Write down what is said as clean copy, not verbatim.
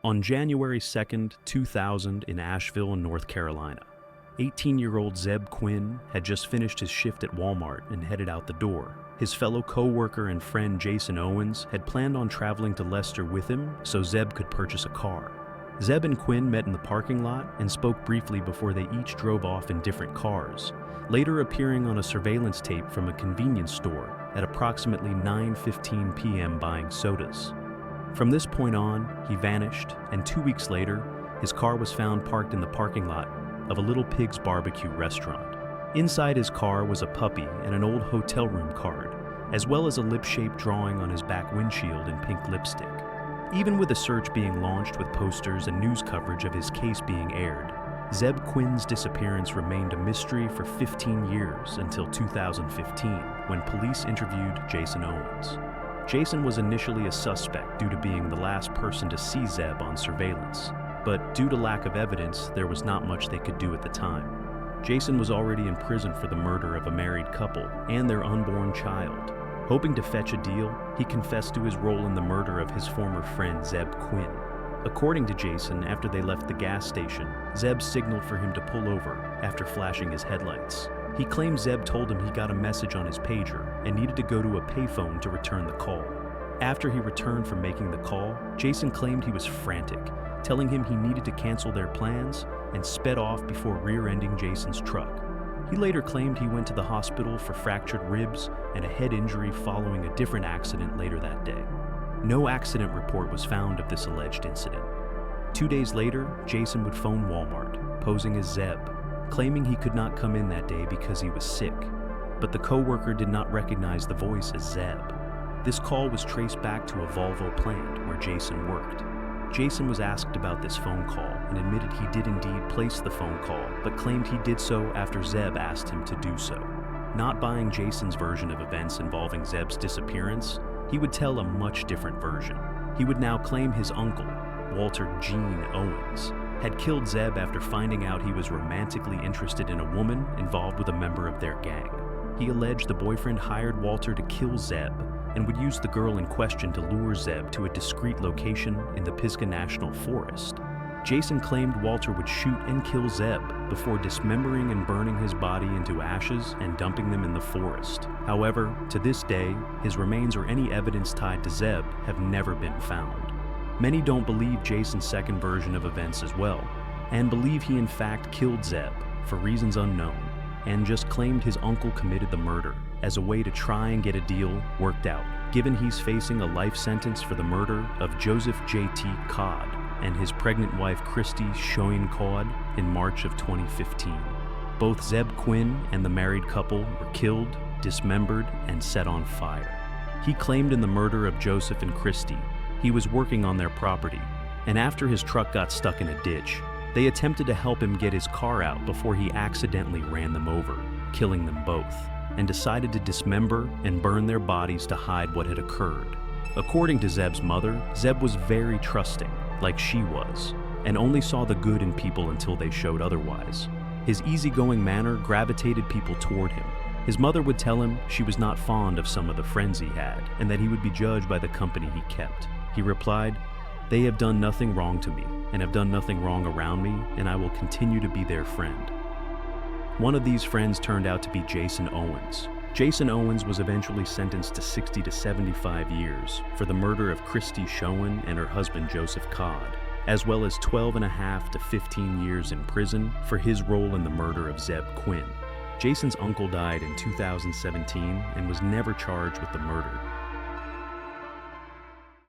On January 2nd, 2000, in Asheville, North Carolina, 18-year-old Zebb Quinn had just finished his shift at Walmart and headed out the door. His fellow co-worker and friend Jason Owens had planned on traveling to Leicester with him so Zebb could purchase a car. Zebb and Quinn met in the parking lot and spoke briefly before they each drove off in different cars, later appearing on a surveillance tape from a convenience store at approximately 9:15 p.m. buying sodas. From this point on, he vanished, and 2 weeks later, his car was found parked in the parking lot of a Little Pig's barbecue restaurant. Inside his car was a puppy and an old hotel room card, as well as a lip-shaped drawing on his back windshield in pink lipstick. Even with a search being launched with posters and news coverage of his case being aired, Zebb Quinn's disappearance remained a mystery for 15 years until 2015, when police interviewed Jason Owens. Jason was initially a suspect due to being the last person to see Zebb on surveillance, but due to lack of evidence, there was not much they could do at the time. Jason was already in prison for the murder of a married couple and their unborn child. Hoping to fetch a deal, he confessed to his role in the murder of his former friend Zebb Quinn. According to Jason, after they left the gas station, Zebb signaled for him to pull over after flashing his headlights. He claimed Zebb told him he got a message on his pager and needed to go to a payphone to return the call. After he returned from making the call, Jason claimed he was frantic, telling him he needed to cancel their plans, and sped off before rear-ending Jason's truck. He later claimed he went to the hospital for fractured ribs and a head injury following a different accident later that day. No accident report was found of this alleged incident. 2 days later, Jason would phone Walmart, posing as Zebb, claiming he could not come in that day because he was sick, but the co-worker did not recognize the voice as Zebb. This call was traced back to a Volvo plant where Jason worked. Jason was asked about this phone call and admitted he did indeed place the phone call, but claimed he did so after Zebb asked him to do so. Not buying Jason's version of events involving Zebb's disappearance, he would tell a much different version. He would now claim his uncle, Walter Gene Owens, had killed Zebb after finding out he was romantically interested in a woman involved with a member of their gang. He alleged the boyfriend hired Walter to kill Zebb and would use the girl in question to lure Zebb to a discreet location in the Pisgah National Forest. Jason claimed Walter would shoot and kill Zebb before dismembering and burning his body into ashes and dumping them in the forest. However, to this day, his remains or any evidence tied to Zebb have never been found. Many don't believe Jason's second version of events as well, and believe he in fact killed Zebb for reasons unknown, and just claimed his uncle committed the murder as a way to try and get a deal worked out, given he's facing a life sentence for the murder of Joseph J.T. Codd and his pregnant wife Christy Shoyne Codd in March of 2015. Both Zebb Quinn and the married couple were killed, dismembered, and set on fire. He claimed in the murder of Joseph and Christy, he was working on their property, and after his truck got stuck in a ditch, they attempted to help him get his car out before he accidentally ran them over, killing them both, and decided to dismember and burn their bodies to hide what had occurred. According to Zebb's mother, Zebb was very trusting, like she was, and only saw the good in people until they showed otherwise. His easygoing manner gravitated people toward him. His mother would tell him she was not fond of some of the friends he had, and that he would be judged by the company he kept. He replied, "They have done nothing wrong to me, and have done nothing wrong around me, and I will continue to be their friend." One of these friends turned out to be Jason Owens. Jason Owens was eventually sentenced to 60 to 75 years for the murder of Christy Shoyne and her husband Joseph Codd, as well as 12.5 to 15 years in prison for his role in the murder of Zebb Quinn. Jason's uncle died in 2017 and was never charged with the murder,